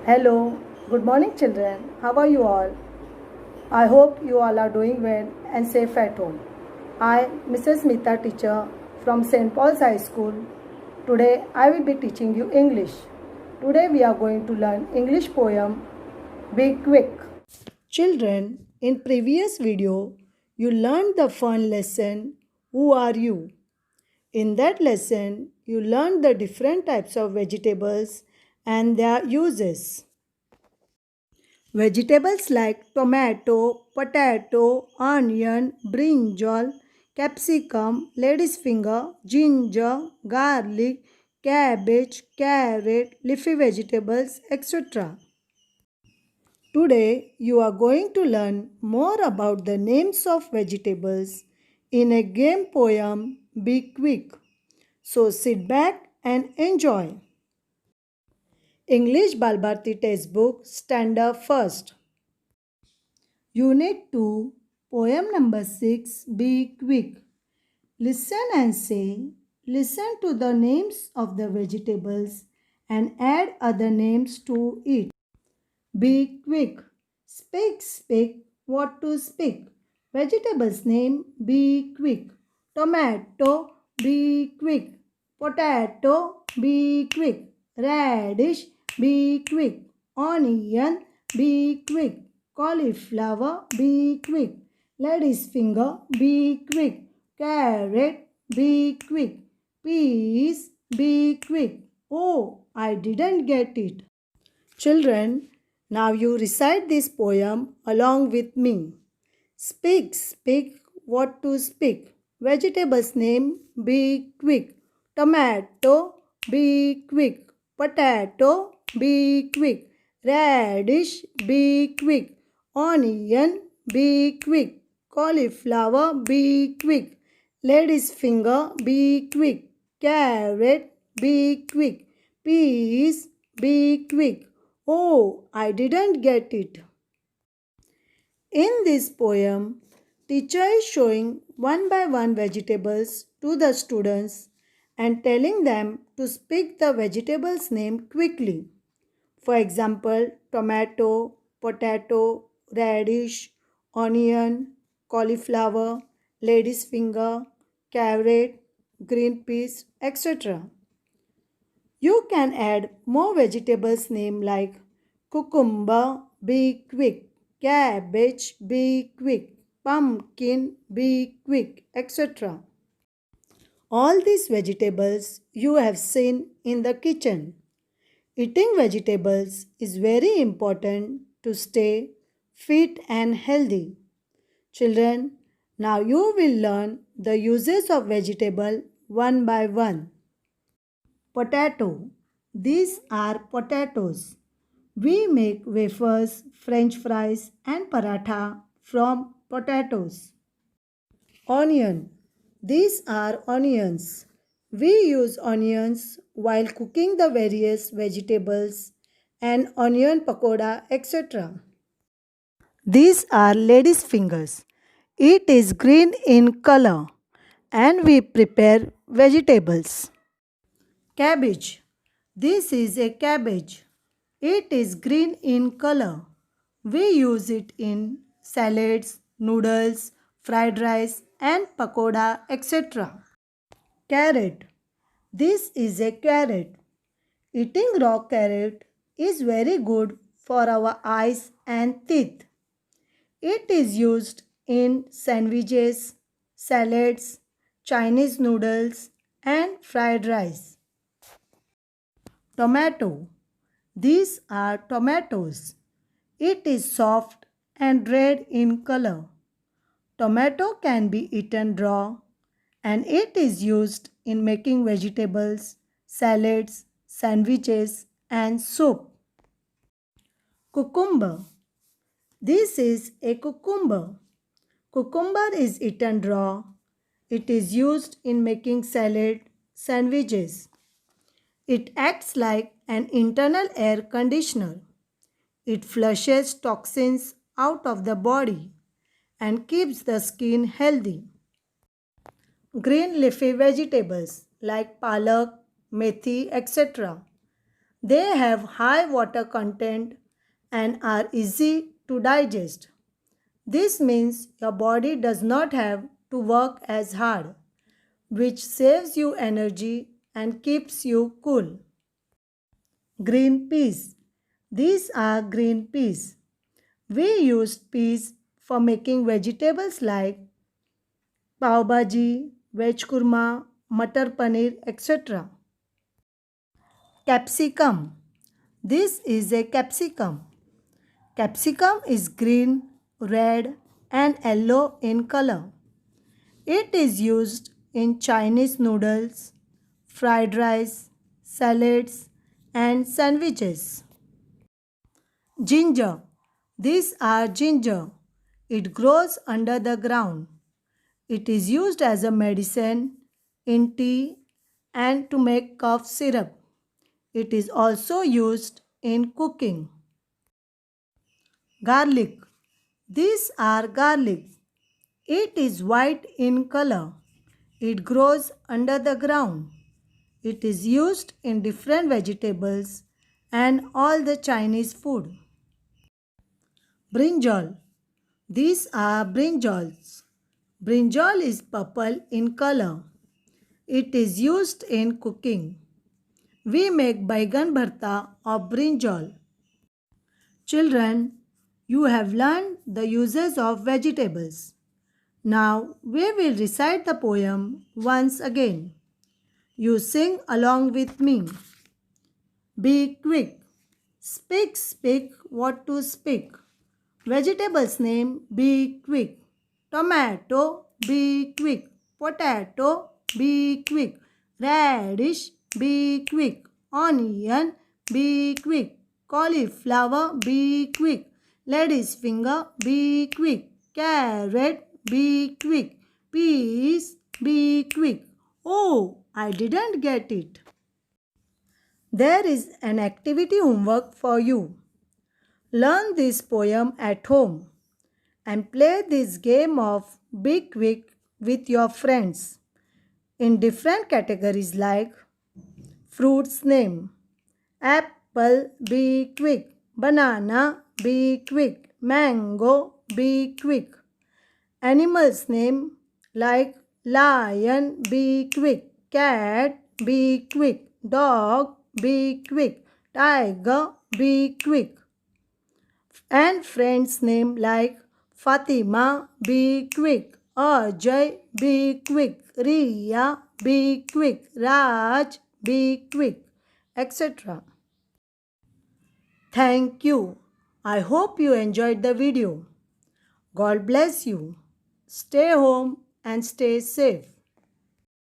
Hello, good morning, children. How are you all? I hope you all are doing well and safe at home. I, Mrs. Smita, teacher from St. Paul's High School. Today, I will be teaching you English. Today, we are going to learn English poem Be Quick. Children, in previous video, you learned the fun lesson Who are you? In that lesson, you learned the different types of vegetables and their uses. Vegetables like tomato, potato, onion, brinjal, capsicum, lady's finger, ginger, garlic, cabbage, carrot, leafy vegetables, etc. Today you are going to learn more about the names of vegetables in a game poem Be Quick. So sit back and enjoy. English Balbharti Textbook Standard First. Unit 2, Poem number 6, Be Quick. Listen and say, listen to the names of the vegetables and add other names to it. Be quick. Speak, speak, what to speak. Vegetables name, be quick. Tomato, be quick. Potato, be quick. Radish, be quick. Onion, be quick. Cauliflower, be quick. Lady's finger, be quick. Carrot, be quick. Peas, be quick. Oh, I didn't get it. Children, now you recite this poem along with me. Speak, speak, what to speak. Vegetables name, be quick. Tomato, be quick. Potato, be quick. Radish, be quick. Onion, be quick. Cauliflower, be quick. Lady's finger, be quick. Carrot, be quick. Peas, be quick. Oh, I didn't get it. In this poem, teacher is showing one by one vegetables to the students and telling them to speak the vegetables name quickly. For example, tomato, potato, radish, onion, cauliflower, lady's finger, carrot, green peas, etc. You can add more vegetables name like cucumber, be quick, cabbage, be quick, pumpkin, be quick, etc. All these vegetables you have seen in the kitchen. Eating vegetables is very important to stay fit and healthy. Children, now you will learn the uses of vegetable one by one. Potato. These are potatoes. We make wafers, french fries and paratha from potatoes. Onion. These are onions. We use onions while cooking the various vegetables and onion pakoda, etc. These are lady's fingers. It is green in color and we prepare vegetables. Cabbage. This is a cabbage. It is green in color. We use it in salads, noodles, fried rice and pakoda, etc. Carrot. This is a carrot. Eating raw carrot is very good for our eyes and teeth. It is used in sandwiches, salads, Chinese noodles and fried rice. Tomato. These are tomatoes. It is soft and red in color. Tomato can be eaten raw and it is used in making vegetables, salads, sandwiches and soup. Cucumber. This is a cucumber. Cucumber is eaten raw. It is used in making salad, sandwiches. It acts like an internal air conditioner. It flushes toxins out of the body and keeps the skin healthy. Green leafy vegetables like palak, methi, etc. They have high water content and are easy to digest. This means your body does not have to work as hard, which saves you energy and keeps you cool. Green peas. These are green peas. We used peas for making vegetables like pav bhaji, veg kurma, matar paneer, etc. Capsicum. This is a capsicum. Capsicum is green, red, and yellow in color. It is used in Chinese noodles, fried rice, salads, and sandwiches. Ginger. These are ginger. It grows under the ground. It is used as a medicine in tea and to make cough syrup. It is also used in cooking. Garlic. These are garlic. It is white in color. It grows under the ground. It is used in different vegetables and all the Chinese food. Brinjal. These are brinjals. Brinjal is purple in color. It is used in cooking. We make baigan bharta of brinjal. Children, you have learned the uses of vegetables. Now we will recite the poem once again. You sing along with me. Be quick. Speak, speak what to speak. Vegetables name, be quick. Tomato, be quick. Potato, be quick. Radish, be quick. Onion, be quick. Cauliflower, be quick. Lady's finger, be quick. Carrot, be quick. Peas, be quick. Oh, I didn't get it. There is an activity homework for you. Learn this poem at home and play this game of Be Quick with your friends in different categories like fruits name. Apple, be quick. Banana, be quick. Mango, be quick. Animals name like lion, be quick. Cat, be quick. Dog, be quick. Tiger, be quick. And friends name like Fatima, be quick. Ajay, be quick. Riya, be quick. Raj, be quick, etc. Thank you. I hope you enjoyed the video. God bless you. Stay home and stay safe.